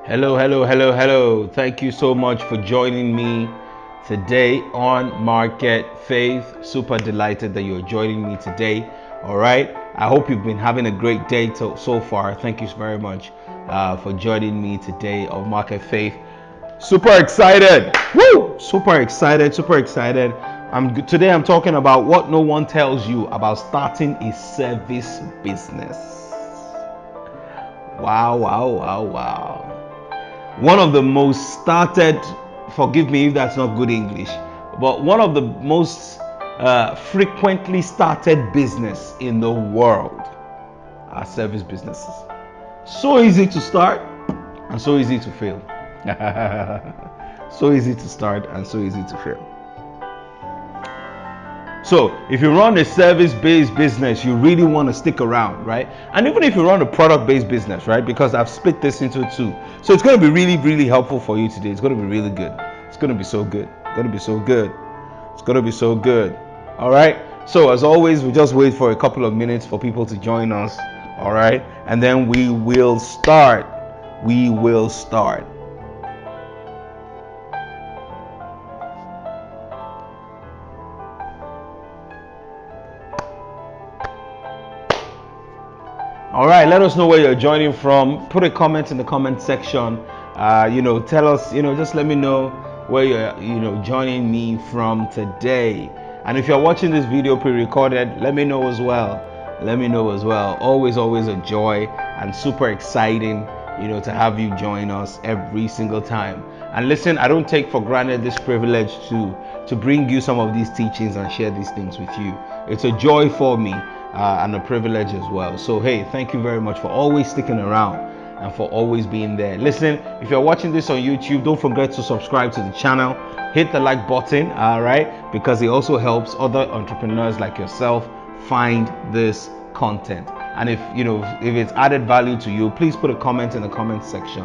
Hello, hello, hello, hello. Thank you so much for joining me today on Market Faith. Super delighted that you're joining me today. All right. I hope you've been having a great day so far. Thank you very much for joining me today on Market Faith. Super excited. Woo! Super excited. Super excited. Today I'm talking about what no one tells you about starting a service business. Wow, wow, wow, wow. One of the most started, forgive me if that's not good English, but one of the most frequently started business in the world are service businesses. So easy to start and so easy to fail. So easy to start and so easy to fail. So if you run a service-based business, you really want to stick around, right? And even if you run a product-based business, right? Because I've split this into two. So it's going to be really, really helpful for you today. It's going to be really good. It's going to be so good. It's going to be so good. It's going to be so good. All right. So as always, we just wait for a couple of minutes for people to join us. All right. And then we will start. We will start. All right, let us know where you're joining from. Put a comment in the comment section. Tell us, just let me know where you're, joining me from today. And if you're watching this video pre-recorded, let me know as well. Let me know as well. Always, always a joy and super exciting, to have you join us every single time. And listen, I don't take for granted this privilege to bring you some of these teachings and share these things with you. It's a joy for me. And a privilege as well. So hey, thank you very much for always sticking around and for always being there. Listen, if you're watching this on YouTube, don't forget to subscribe to the channel, hit the like button, all right, because it also helps other entrepreneurs like yourself find this content. And if it's added value to you, please put a comment in the comment section.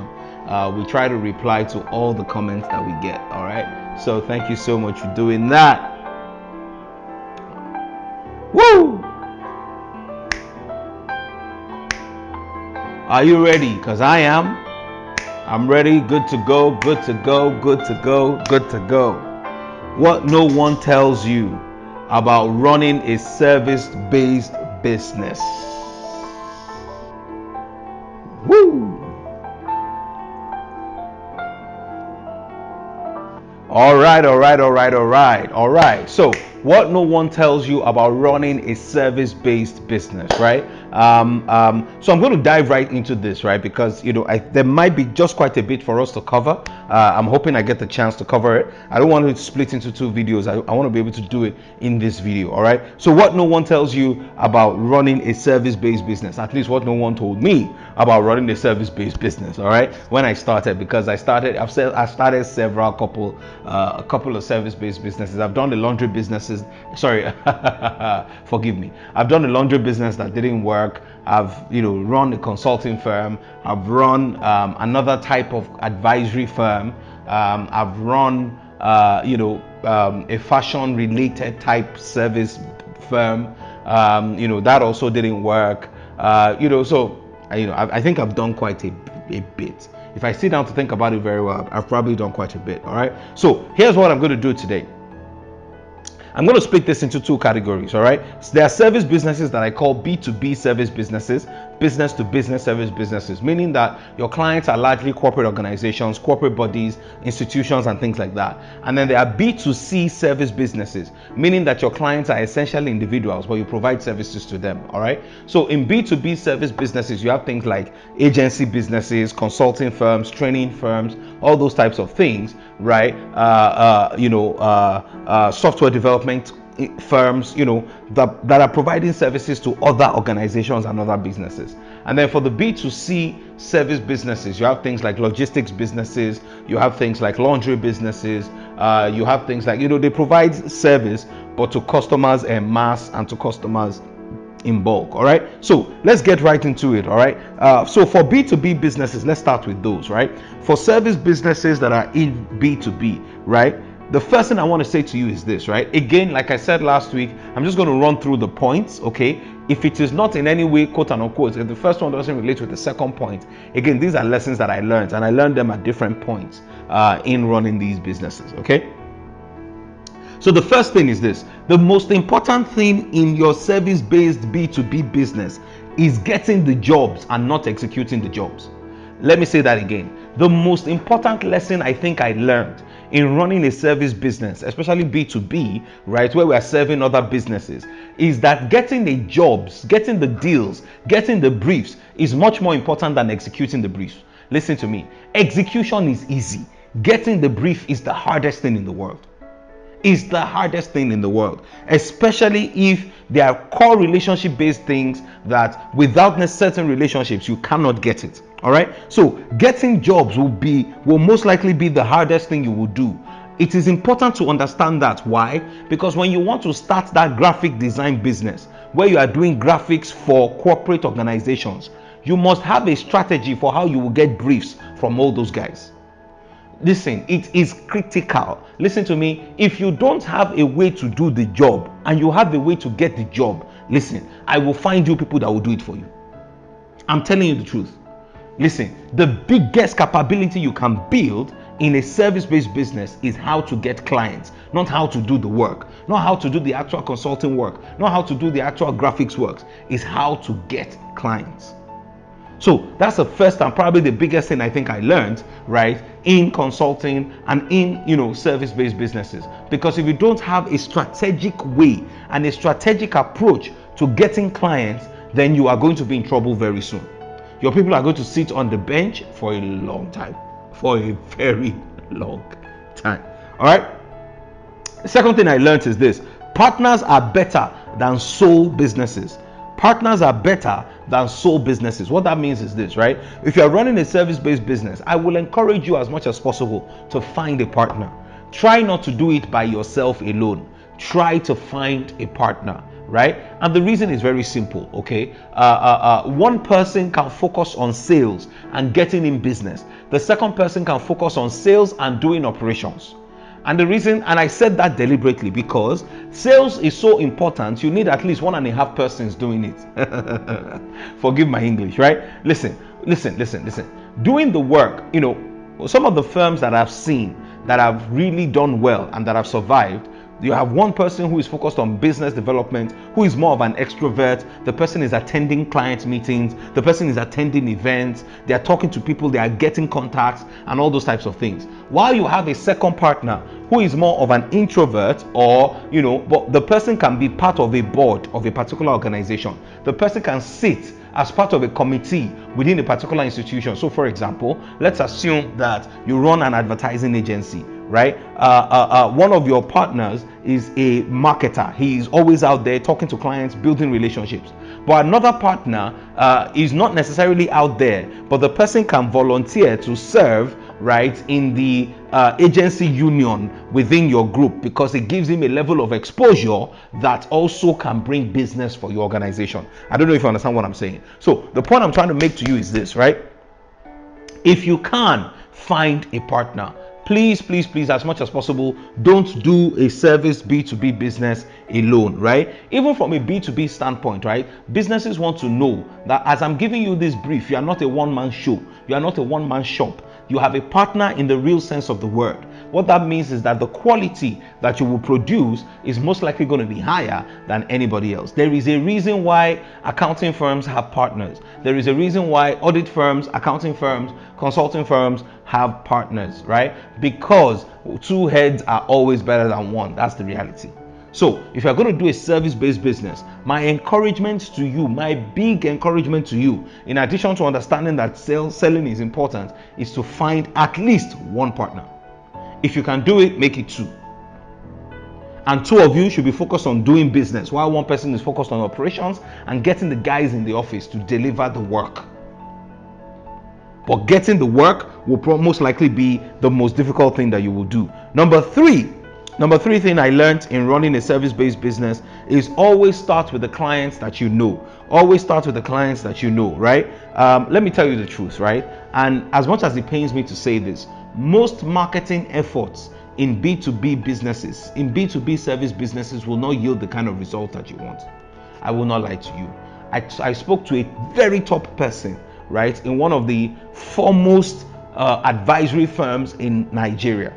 We try to reply to all the comments that we get. All right, so thank you so much for doing that. Woo! Are you ready? Because I am. I'm ready. Good to go. Good to go. Good to go. Good to go. What no one tells you about running a service-based business. Woo! All right, all right, all right, all right, all right. So what no one tells you about running a service-based business, right? So I'm going to dive right into this, right? Because there might be just quite a bit for us to cover. I'm hoping I get the chance to cover it. I don't want to split into two videos. I want to be able to do it in this video. All right. So what no one tells you about running a service-based business, at least what no one told me about running a service-based business. All right. When I started, because I started a couple of service-based businesses. I've done the laundry businesses. Sorry, forgive me. I've done the laundry business that didn't work. I've run a consulting firm. I've run another type of advisory firm. I've run a fashion related type service firm. That also didn't work. I think I've done quite a bit. If I sit down to think about it very well, I've probably done quite a bit. All right. So here's what I'm going to do today. I'm going to split this into two categories, all right? So there are service businesses that I call B2B service businesses, business to business service businesses, meaning that your clients are largely corporate organizations, corporate bodies, institutions, and things like that. And then there are B2C service businesses, meaning that your clients are essentially individuals, but you provide services to them, all right? So in B2B service businesses, you have things like agency businesses, consulting firms, training firms, all those types of things, right? Software development firms, that are providing services to other organizations and other businesses. And then for the B2C service businesses, you have things like logistics businesses, you have things like laundry businesses, you have things like, they provide service, but to customers en masse and to customers in bulk. All right, so let's get right into it. All right, so for B2B businesses, let's start with those. Right, for service businesses that are in B2B, right, the first thing I want to say to you is this, right? Again, like I said last week, I'm just going to run through the points, okay? If it is not in any way, quote and unquote, if the first one doesn't relate with the second point, again, these are lessons that I learned, and I learned them at different points in running these businesses. Okay. So the first thing is this: the most important thing in your service-based B2B business is getting the jobs and not executing the jobs. Let me say that again. The most important lesson I think I learned in running a service business, especially B2B, right, where we are serving other businesses, is that getting the jobs, getting the deals, getting the briefs is much more important than executing the briefs. Listen to me. Execution is easy. Getting the brief is the hardest thing in the world. Is the hardest thing in the world, especially if they are core relationship based things that without certain relationships you cannot get it. All right, so getting jobs will most likely be the hardest thing you will do. It is important to understand that. Why? Because when you want to start that graphic design business where you are doing graphics for corporate organizations, you must have a strategy for how you will get briefs from all those guys. Listen, it is critical. Listen to me. If you don't have a way to do the job and you have a way to get the job, listen, I will find you people that will do it for you. I'm telling you the truth. Listen, the biggest capability you can build in a service-based business is how to get clients, not how to do the work, not how to do the actual consulting work, not how to do the actual graphics works. It's how to get clients. So that's the first and probably the biggest thing I think I learned, right, in consulting and in service-based businesses. Because if you don't have a strategic way and a strategic approach to getting clients, then you are going to be in trouble very soon. Your people are going to sit on the bench for a long time, for a very long time. All right. The second thing I learned is this: partners are better than sole businesses. Partners are better than sole businesses. What that means is this, right? If you're running a service-based business, I will encourage you as much as possible to find a partner. Try not to do it by yourself alone. Try to find a partner, right? And the reason is very simple, okay? One person can focus on sales and getting in business. The second person can focus on sales and doing operations. And the reason, and I said that deliberately, because sales is so important, you need at least 1.5 persons doing it. Forgive my English, right? Listen. Doing the work, some of the firms that I've seen that have really done well and that have survived, you have one person who is focused on business development, who is more of an extrovert. The person is attending client meetings, the person is attending events, they are talking to people, they are getting contacts and all those types of things. While you have a second partner who is more of an introvert, or but the person can be part of a board of a particular organization. The person can sit as part of a committee within a particular institution. So for example, let's assume that you run an advertising agency, right? One of your partners is a marketer. He is always out there talking to clients, building relationships. But another partner is not necessarily out there, but the person can volunteer to serve, right, in the agency union within your group, because it gives him a level of exposure that also can bring business for your organization. I don't know if you understand what I'm saying. So the point I'm trying to make to you is this, right? If you can find a partner, please, as much as possible, don't do a service B2B business alone, right? Even from a B2B standpoint, right? Businesses want to know that as I'm giving you this brief, you are not a one-man show. You are not a one-man shop. You have a partner in the real sense of the word. What that means is that the quality that you will produce is most likely going to be higher than anybody else. There is a reason why accounting firms have partners. There is a reason why audit firms, accounting firms, consulting firms have partners, right? Because two heads are always better than one. That's the reality. So if you're going to do a service-based business, my encouragement to you, my big encouragement to you, in addition to understanding that selling is important, is to find at least one partner. If you can do it, make it two. And two of you should be focused on doing business, while one person is focused on operations and getting the guys in the office to deliver the work. But getting the work will most likely be the most difficult thing that you will do. Number three thing I learned in running a service-based business is always start with the clients that you know. Always start with the clients that you know, right? Let me tell you the truth, right? And as much as it pains me to say this, most marketing efforts in B2B businesses, in B2B service businesses, will not yield the kind of result that you want. I will not lie to you. I spoke to a very top person, right, in one of the foremost advisory firms in Nigeria.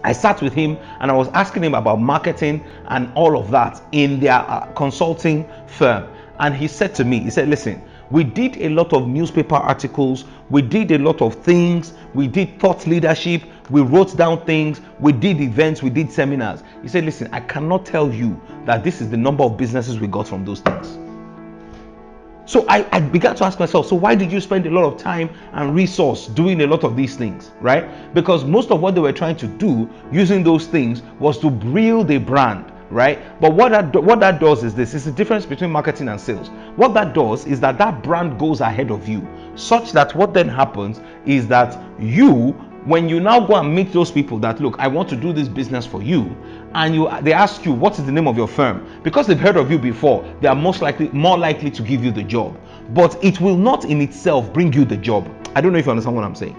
I sat with him and I was asking him about marketing and all of that in their consulting firm. And he said to me, he said, listen, we did a lot of newspaper articles, we did a lot of things, we did thought leadership, we wrote down things, we did events, we did seminars. He said, listen, I cannot tell you that this is the number of businesses we got from those things. So I began to ask myself, so why did you spend a lot of time and resource doing a lot of these things, right? Because most of what they were trying to do using those things was to build a brand, right? But what that does is this: it's the difference between marketing and sales. What that does is that brand goes ahead of you, such that what then happens is that when you now go and meet those people that, look, I want to do this business for you, and they ask you, what is the name of your firm? Because they've heard of you before, they are more likely to give you the job. But it will not in itself bring you the job. I don't know if you understand what I'm saying.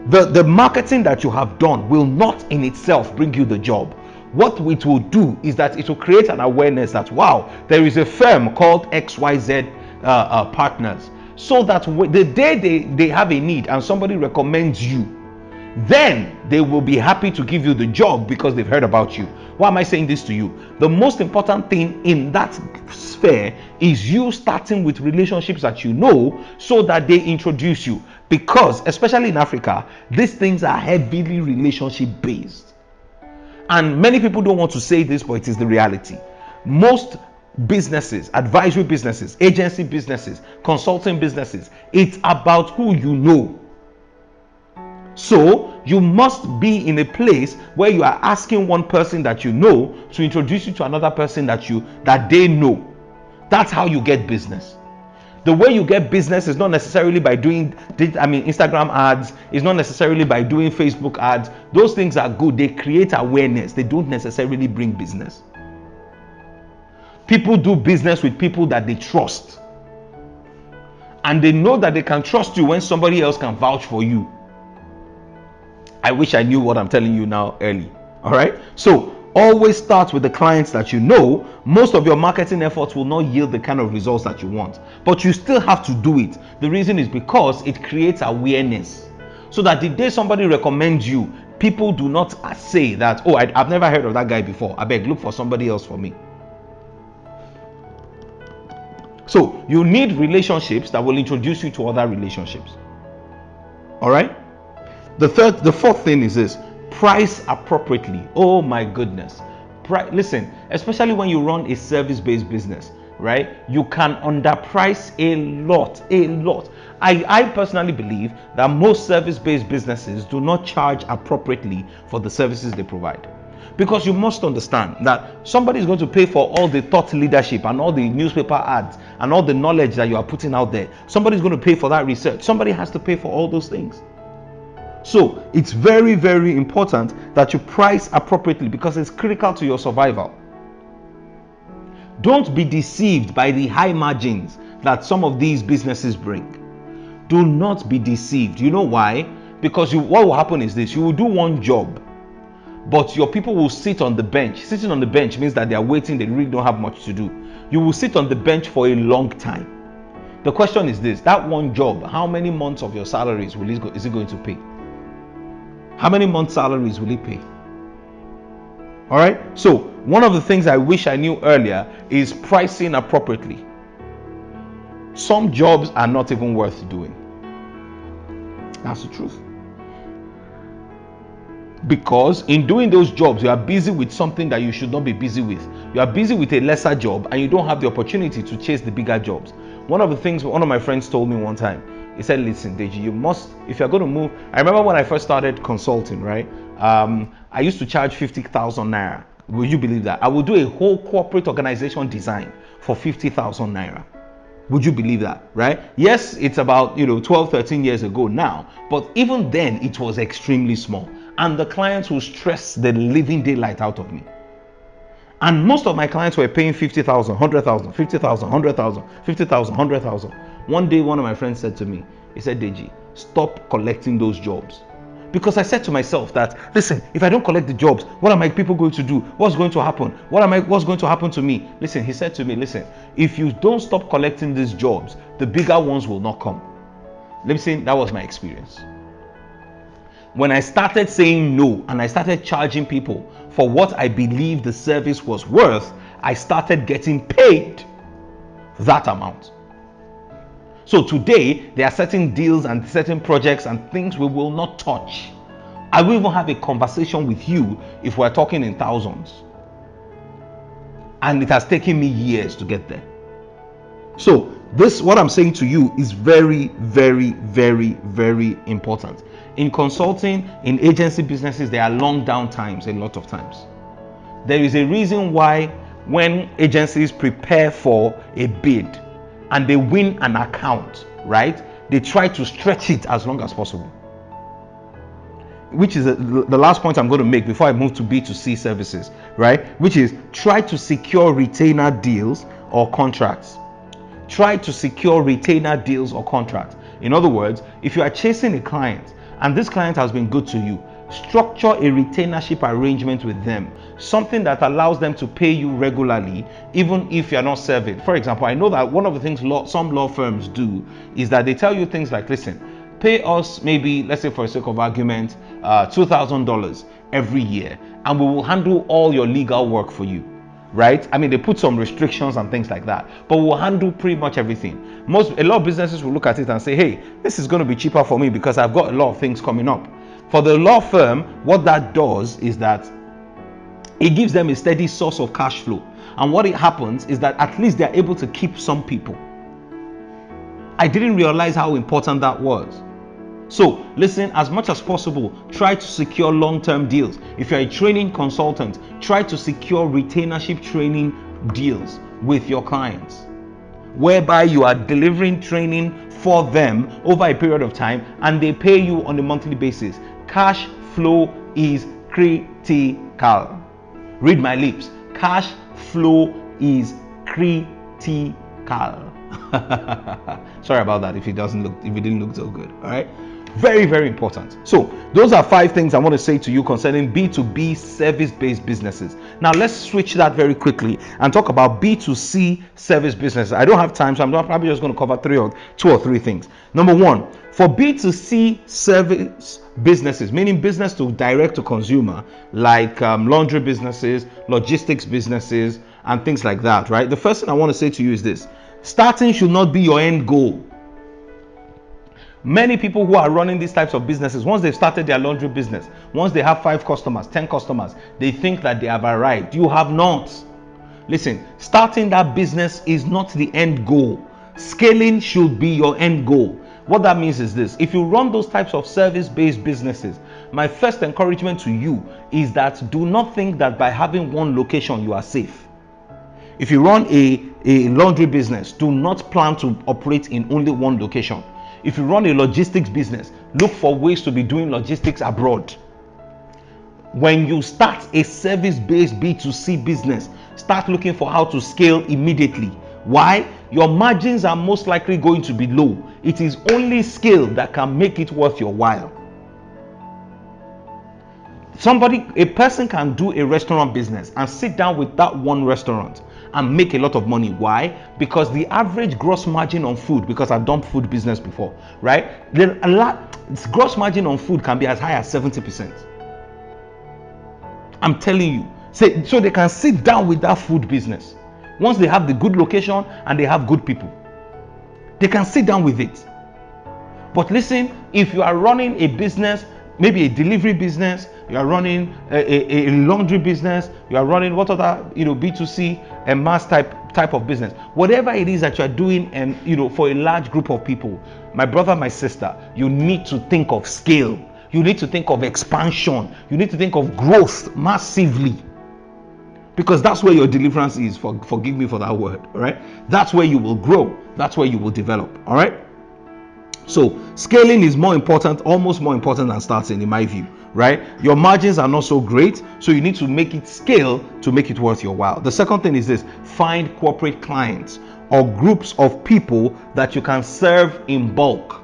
The marketing that you have done will not in itself bring you the job. What it will do is that it will create an awareness that, wow, there is a firm called XYZ Partners. So that the day they have a need and somebody recommends you, then they will be happy to give you the job because they've heard about you. Why am I saying this to you? The most important thing in that sphere is you starting with relationships that you know, so that they introduce you. Because especially in Africa, these things are heavily relationship based. And many people don't want to say this, but it is the reality. Most businesses, advisory businesses, agency businesses, consulting businesses, it's about who you know. So you must be in a place where you are asking one person that you know to introduce you to another person that they know. That's how you get business. The way you get business is not necessarily by doing Instagram ads, it's not necessarily by doing Facebook ads. Those things are good, they create awareness, they don't necessarily bring business. People do business with people that they trust, and they know that they can trust you when somebody else can vouch for you. I wish I knew what I'm telling you now early. All right. So always start with the clients that you know. Most of your marketing efforts will not yield the kind of results that you want, but you still have to do it. The reason is because it creates awareness, so that the day somebody recommends you, people do not say that, oh, I've never heard of that guy before, I beg, look for somebody else for me. So you need relationships that will introduce you to other relationships. All right. The fourth thing is this: price appropriately. Oh my goodness. Listen, especially when you run a service-based business, right? You can underprice a lot. I personally believe that most service-based businesses do not charge appropriately for the services they provide. Because you must understand that somebody is going to pay for all the thought leadership and all the newspaper ads and all the knowledge that you are putting out there. Somebody's going to pay for that research. Somebody has to pay for all those things. So it's very, very important that you price appropriately, because it's critical to your survival. Don't be deceived by the high margins that some of these businesses bring. Do not be deceived. You know why? Because what will happen is this: you will do one job, but your people will sit on the bench. Sitting on the bench means that they are waiting, they really don't have much to do. You will sit on the bench for a long time. The question is this: that one job, how many months of your salaries is it going to pay? How many months' salaries will it pay? All right. So one of the things I wish I knew earlier is pricing appropriately. Some jobs are not even worth doing. That's the truth. Because in doing those jobs, you are busy with something that you should not be busy with. You are busy with a lesser job, and you don't have the opportunity to chase the bigger jobs. One of the things one of my friends told me one time, he said, listen, Deji, you must, if you're going to move. I remember when I first started consulting, right? I used to charge 50,000 naira. Will you believe that? I would do a whole corporate organization design for 50,000 naira. Would you believe that, right? Yes, it's about 12, 13 years ago now, but even then it was extremely small, and the clients will stress the living daylight out of me. And most of my clients were paying 50,000, 100,000, 50,000, 100,000, 50,000, 100,000. One day, one of my friends said to me, he said, Deji, stop collecting those jobs, Because I said to myself that, listen, if I don't collect the jobs, what are my people going to do? What's going to happen? What's going to happen to me? Listen, he said to me, listen, if you don't stop collecting these jobs, the bigger ones will not come. Listen, that was my experience. When I started saying no and I started charging people for what I believed the service was worth, I started getting paid that amount. So today, there are certain deals and certain projects and things we will not touch. I will even have a conversation with you if we're talking in thousands. And it has taken me years to get there. So this, what I'm saying to you, is very, very, very, very important. In consulting, in agency businesses, there are long down times a lot of times. There is a reason why when agencies prepare for a bid and they win an account, right, they try to stretch it as long as possible. Which is the last point I'm going to make before I move to B2C services, right? Which is try to secure retainer deals or contracts. Try to secure retainer deals or contracts. In other words, if you are chasing a client and this client has been good to you, structure a retainership arrangement with them, something that allows them to pay you regularly even if you're not serving. For example, I know that one of the things some law firms do is that they tell you things like, listen, pay us maybe, let's say for the sake of argument, $2,000 every year, and we will handle all your legal work for you. Right? I mean, they put some restrictions and things like that, but we'll handle pretty much everything. A lot of businesses will look at it and say, hey, this is going to be cheaper for me because I've got a lot of things coming up. For the law firm, what that does is that it gives them a steady source of cash flow. And what it happens is that at least they're able to keep some people. I didn't realize how important that was. So listen, as much as possible, try to secure long-term deals. If you're a training consultant, try to secure retainership training deals with your clients, whereby you are delivering training for them over a period of time and they pay you on a monthly basis. Cash flow is critical. Read my lips. Cash flow is critical. Sorry about that if it didn't look so good. All right. Very, very important. So those are 5 things I want to say to you concerning B2B service-based businesses. Now let's switch that very quickly and talk about B2C service businesses. I don't have time, so I'm probably just going to cover 2 or 3 things. Number 1, for B2C service businesses, meaning business to direct to consumer, like laundry businesses, logistics businesses, and things like that, right? The first thing I want to say to you is this: starting should not be your end goal. Many people who are running these types of businesses, once they've started their laundry business, once they have 5 customers, 10 customers, they think that they have arrived. You have not. Listen, starting that business is not the end goal. Scaling should be your end goal. What that means is this: if you run those types of service-based businesses, my first encouragement to you is that do not think that by having one location you are safe. If you run a laundry business, do not plan to operate in only one location. If you run a logistics business, look for ways to be doing logistics abroad. When you start a service-based B2C business, start looking for how to scale immediately. Why? Your margins are most likely going to be low. It is only scale that can make it worth your while. A person can do a restaurant business and sit down with that one restaurant and make a lot of money. Why? Because the average gross margin on food, because I've done food business before, right? Gross margin on food can be as high as 70%. I'm telling you. So they can sit down with that food business. Once they have the good location and they have good people, they can sit down with it. But listen, if you are running a business, maybe a delivery business, you are running a laundry business, you are running what other B2C and mass type of business, whatever it is that you are doing, and for a large group of people, my brother, my sister, you need to think of scale. You need to think of expansion. You need to think of growth massively, because that's where your deliverance is. Forgive me for that word. All right, that's where you will grow. That's where you will develop. All right. So scaling is almost more important than starting, in my view, right? Your margins are not so great, so you need to make it scale to make it worth your while. The second thing is this: find corporate clients or groups of people that you can serve in bulk.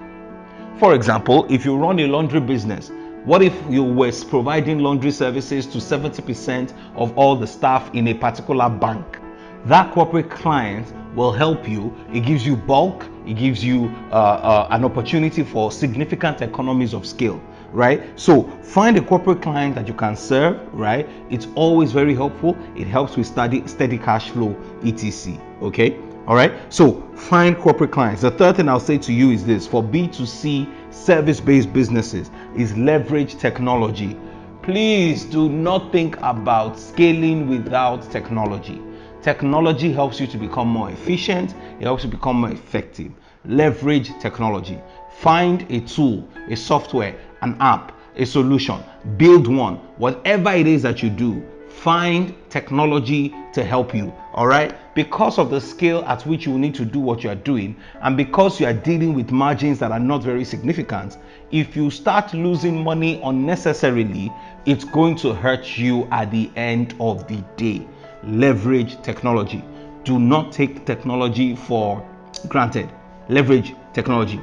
For example, if you run a laundry business, What if you were providing laundry services to 70% of all the staff in a particular bank? That corporate client will help you. It gives you bulk, it gives you an opportunity for significant economies of scale, right? So find a corporate client that you can serve, right? It's always very helpful. It helps with steady cash flow, etc. Okay, all right, so find corporate clients. The third thing I'll say to you is this: for B2C service-based businesses, is leverage technology. Please do not think about scaling without technology. Technology helps you to become more efficient. It helps you become more effective. Leverage technology. Find a tool, a software, an app, a solution. Build one. Whatever it is that you do, find technology to help you. All right, because of the scale at which you need to do what you are doing, and because you are dealing with margins that are not very significant, if you start losing money unnecessarily, it's going to hurt you at the end of the day. Leverage technology. Do not take technology for granted. Leverage technology.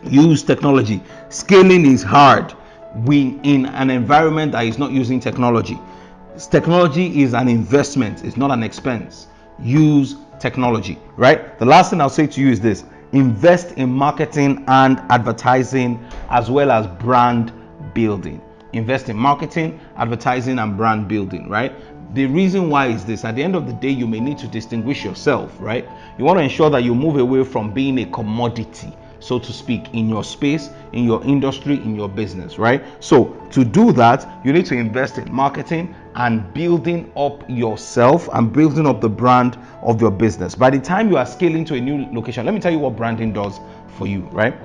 Use technology. Scaling is hard in an environment that is not using technology. Technology is an investment, it's not an expense. Use technology, right? The last thing I'll say to you is this: invest in marketing and advertising, as well as brand building. Invest in marketing, advertising, and brand building, right? The reason why is this: at the end of the day, you may need to distinguish yourself, right? You want to ensure that you move away from being a commodity, so to speak, in your space, in your industry, in your business, right? So to do that, you need to invest in marketing and building up yourself and building up the brand of your business. By the time you are scaling to a new location, let me tell you what branding does for you, right?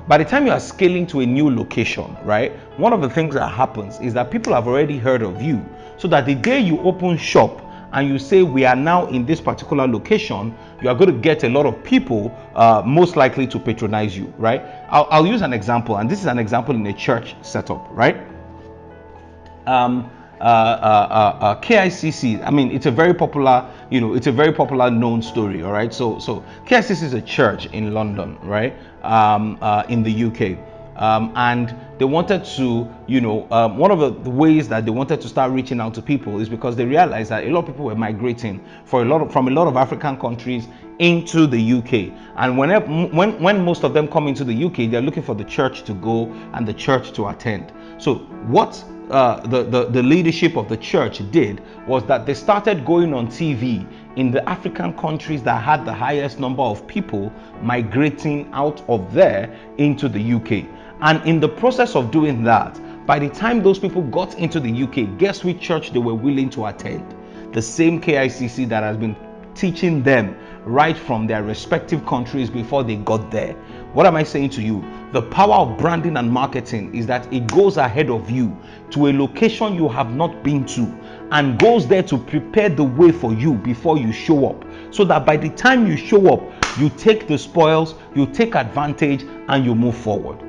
By the time you are scaling to a new location, right, one of the things that happens is that people have already heard of you, so that the day you open shop and you say we are now in this particular location, you are going to get a lot of people most likely to patronize you, right? I'll use an example, and this is an example in a church setup, right? KICC, I mean, it's a very popular, it's a very popular known story, all right? So KICC is a church in London, right? In the UK. And they wanted to, one of the ways that they wanted to start reaching out to people is because they realized that a lot of people were migrating from a lot of African countries into the UK. And when most of them come into the UK, they're looking for the church to go and the church to attend. So what the leadership of the church did was that they started going on TV in the African countries that had the highest number of people migrating out of there into the UK. And in the process of doing that, by the time those people got into the UK, guess which church they were willing to attend? The same KICC that has been teaching them right from their respective countries before they got there. What am I saying to you? The power of branding and marketing is that it goes ahead of you to a location you have not been to and goes there to prepare the way for you before you show up, so that by the time you show up, you take the spoils, you take advantage, and you move forward.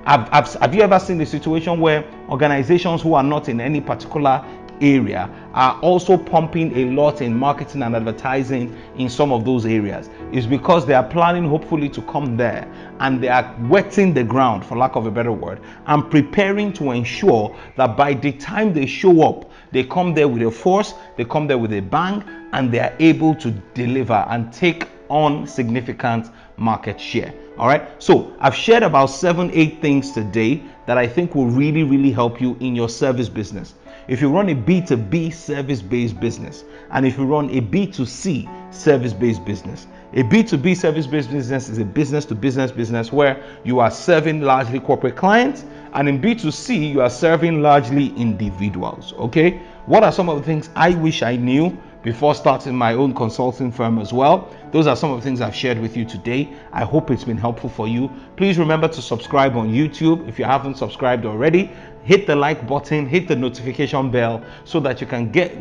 Have you ever seen a situation where organizations who are not in any particular area are also pumping a lot in marketing and advertising in some of those areas? It's because they are planning hopefully to come there, and they are wetting the ground, for lack of a better word, and preparing to ensure that by the time they show up, they come there with a force, they come there with a bang, and they are able to deliver and take on significant market share. All right, so I've shared about 7-8 things today that I think will really help you in your service business. If you run a B2B service-based business, and if you run a B2C service-based business, a B2B service-based business is a business-to-business business where you are serving largely corporate clients, and in B2C you are serving largely individuals. Okay, what are some of the things I wish I knew before starting my own consulting firm as well? Those are some of the things I've shared with you today. I hope it's been helpful for you. Please remember to subscribe on YouTube if you haven't subscribed already. Hit the like button, hit the notification bell, so that you can get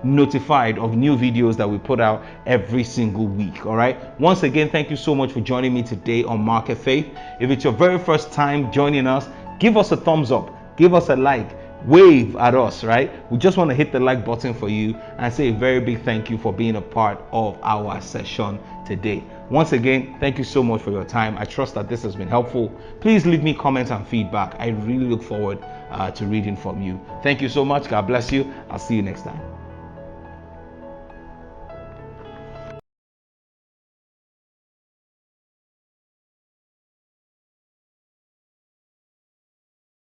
notified of new videos that we put out every single week. All right, once again, thank you so much for joining me today on Market Faith. If it's your very first time joining us, give us a thumbs up, give us a like, wave at us, right? We just want to hit the like button for you and say a very big thank you for being a part of our session today. Once again, thank you so much for your time. I trust that this has been helpful. Please leave me comments and feedback. I really look forward to reading from you. Thank you so much. God bless you. I'll see you next time.